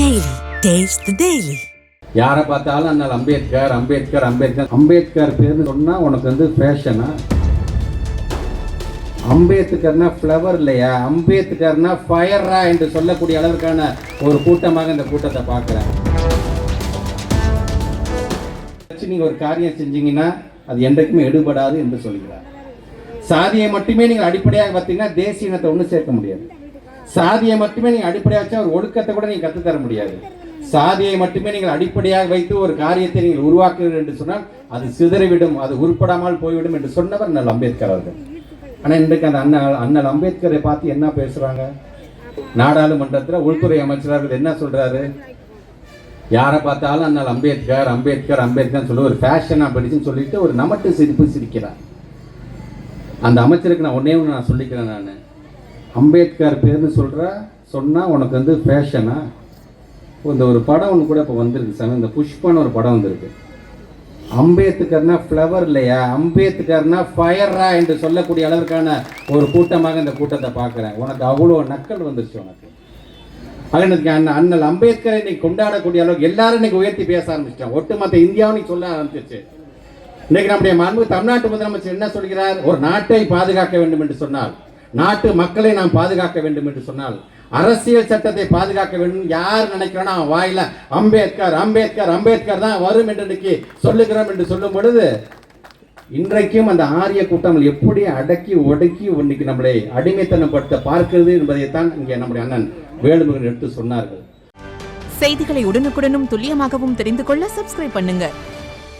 Daily. Taste the Daily. யாரை பார்த்தாலும் அண்ணல் அம்பேத்கர் அம்பேத்கர் அம்பேத்கர் அம்பேத்கர் பேர்னு சொன்னால் உனக்கு வந்து ஃபேஷனா? அம்பேத்கர்னா ஃப்ளவர் இல்லையா, அம்பேத்கர்னா ஃபயரா என்று சொல்லக்கூடிய அளவுக்கான ஒரு கூட்டமாக இந்த கூட்டத்தை பார்க்குறேன். நீங்கள் ஒரு காரியம் செஞ்சீங்கன்னா அது என்றைக்குமே எடுபடாது என்று சொல்கிறார். சாதியை மட்டுமே நீங்கள் அடிப்படையாக பார்த்தீங்கன்னா தேசிய இனத்தை ஒன்றும் சேர்க்க முடியாது. சாதியை மட்டுமே நீங்கள் அடிப்படையாக வச்சா ஒரு ஒழுக்கத்தை கூட நீங்கள் கற்றுத்தர முடியாது. சாதியை மட்டுமே நீங்கள் அடிப்படையாக வைத்து ஒரு காரியத்தை நீங்கள் உருவாக்குகிறீர்கள் என்று சொன்னால் அது சிதறிவிடும், அது உருப்படாமல் போய்விடும் என்று சொன்னவர் அண்ணல் அம்பேத்கர் அவர்கள். ஆனால் இன்றைக்கு அந்த அண்ணல் அம்பேத்கரை பார்த்து என்ன பேசுகிறாங்க? நாடாளுமன்றத்தில் உள்துறை அமைச்சர்கள் என்ன சொல்கிறாரு? யாரை பார்த்தாலும் அண்ணல் அம்பேத்கர் அம்பேத்கர் அம்பேத்கர் சொல்லி ஒரு ஃபேஷனாக படிச்சுன்னு சொல்லிட்டு ஒரு நமட்டு சிரிப்பு சிரிக்கிறார். அந்த அமைச்சருக்கு நான் ஒன்றே ஒன்று சொல்லிக்கிறேன். நான் அம்பேத்கர் பேர்னு சொன்னால் உனக்கு வந்து ஃபேஷனா? இந்த ஒரு படம் ஒன்று கூட இப்போ வந்திருக்கு சார், இந்த புஷ்பான ஒரு படம் வந்திருக்கு. அம்பேத்கர்னா ஃப்ளவர் இல்லையா, அம்பேத்கர்னா ஃபயரா என்று சொல்லக்கூடிய அளவுக்கான ஒரு கூட்டமாக இந்த கூட்டத்தை பார்க்குறேன். உனக்கு அவ்வளோ நக்கல் வந்துருச்சு உனக்கு. இன்னைக்கு அண்ணல் அம்பேத்கரை இன்னைக்கு கொண்டாடக்கூடிய அளவுக்கு எல்லாரும் இன்னைக்கு உயர்த்தி பேச ஆரம்பிச்சிட்டாங்க. ஒட்டுமொத்த இந்தியாவும் சொல்ல ஆரம்பிச்சிச்சு. இன்னைக்கு நம்முடைய மாண்பு தமிழ்நாட்டு முதலமைச்சர் என்ன சொல்கிறார்? ஒரு நாட்டை பாதுகாக்க வேண்டும் என்று சொன்னால், நாட்டு மக்களை நாம் பாதுகாக்க வேண்டும் என்று சொன்னால், அரசியல் சட்டத்தை பாதுகாக்க வேண்டும் யார் நினைக்கிறோன்னா வாயில அம்பேத்கர் அம்பேத்கர் அம்பேத்கர் தான் வரும் என்று இன்னைக்கு சொல்லுகிறோம் என்று சொல்லும் பொழுது, இன்றைக்கும் அந்த ஆரிய கூட்டங்கள் எப்படி அடக்கி ஒடுக்கி இன்னைக்கு நம்மளை அடிமைத்தனப்படுத்த பார்க்கிறது என்பதைத்தான் இங்கே நம்முடைய அண்ணன் வேலுமுருகன் எடுத்து சொன்னார்கள். செய்திகளை உடனுக்குடனும் துல்லியமாகவும் தெரிந்து கொள்ள சப்ஸ்கிரைப் பண்ணுங்க.